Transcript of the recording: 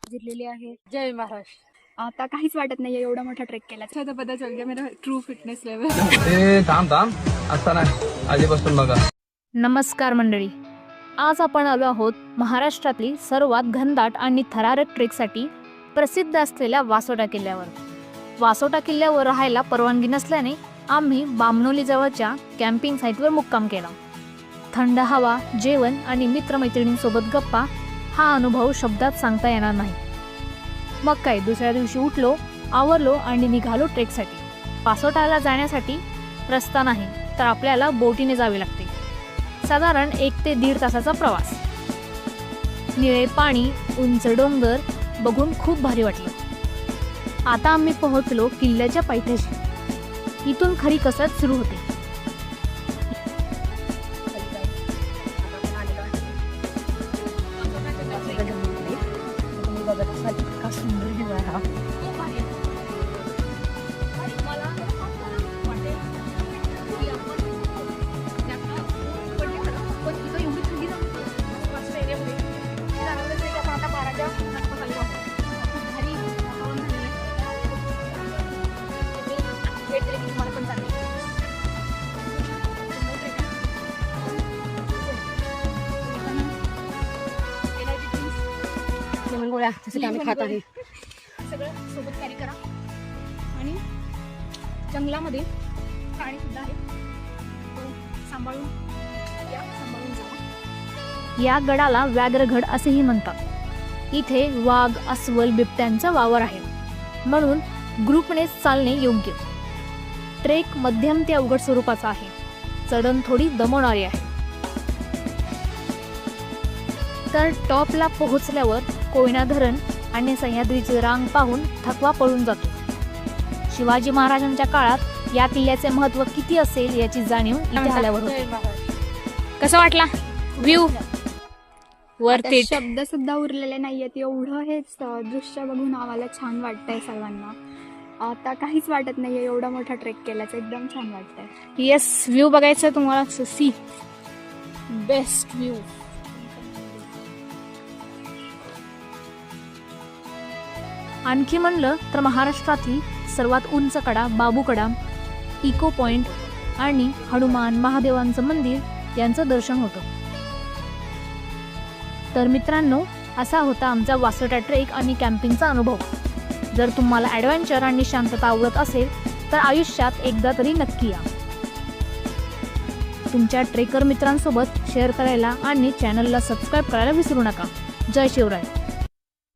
जिरलेली आहे। जय महाराष्ट्र। आता काहीच वाटत नाहीये एवढा मोठा ट्रेक केला। आता पता चल गया मेरा ट्रू फिटनेस लेवल। थांब असता नाही आधीपासून बघा। नमस्कार मंडळी, आज आपण आलो आहोत महाराष्ट्रातली सर्वात घनदाट आणि थरारक ट्रेकसाठी प्रसिद्ध असलेल्या वासोटा किल्ल्यावर। वासोटा किल्ल्यावर राहायला परवानगी नसल्याने आम्ही बामणोली जवळच्या कॅम्पिंग साईटवर मुक्काम केला। थंड हवा, जेवण आणि मित्रमैत्रिणींसोबत गप्पा हा अनुभव शब्दात सांगता येणार नाही। मग काय, दुसऱ्या दिवशी उठलो, आवरलो आणि निघालो ट्रेकसाठी। वासोटाला जाण्यासाठी रस्ता नाही तर आपल्याला बोटीने जावे लागते। साधारण 1 ते 1.5 तासाचा प्रवास। निळे पाणी, उंच डोंगर बघून खूप भारी वाटलं। आता आम्ही पोहोचलो किल्ल्याच्या पायथ्याशी। इथून खरी कसरत सुरू होते। गोळ्या जसं की आम्ही खात आहे। सगळं सोबत कॅरी करा आणि जंगलामध्ये प्राणी सुद्धा आहेत, सांभाळून जावा। या गडाला व्याघ्रगड असेही म्हणतात। इथे वाघ, अस्वल, बिबट्यांचा वावर आहे, म्हणून ग्रुपने चालणे योग्य। ट्रेक मध्यम ते अवघड स्वरूपाचा आहे। चढण थोडी दमवणारी आहे। तर टॉपला पोहोचल्यावर कोयना धरण आणि सह्याद्रीची रांग पाहून थकवा पळून जातो। शिवाजी महाराजांच्या काळात या किल्ल्याचे महत्त्व किती असेल याची जाणीव इथे आल्यावर होते। कसं वाटला व्ह्यू? वरती शब्द सुद्धा उरलेले नाहीयेत, एवढं हेच दृश्य बघून आम्हाला छान वाटतंय सर्वांना। आता काहीच वाटत नाहीये एवढा मोठा ट्रेक केल्याचं, एकदम छान वाटतंय। येस, व्ह्यू बघायचं तुम्हाला, सी बेस्ट व्ह्यू। आणखी म्हणलं तर महाराष्ट्रातली सर्वात उंच कडा बाबूकडा, इको पॉइंट आणि हनुमान महादेवांचं मंदिर यांचं दर्शन होतं। तर मित्रांनो, असा होता आमचा वासोटा ट्रेक आणि कॅम्पिंगचा अनुभव। जर तुम्हाला ॲडव्हेंचर आणि शांतता आवडत असेल तर आयुष्यात एकदा तरी नक्की या। तुमच्या ट्रेकर मित्रांसोबत शेअर करायला आणि चॅनलला सबस्क्राईब करायला विसरू नका। जय शिवराय।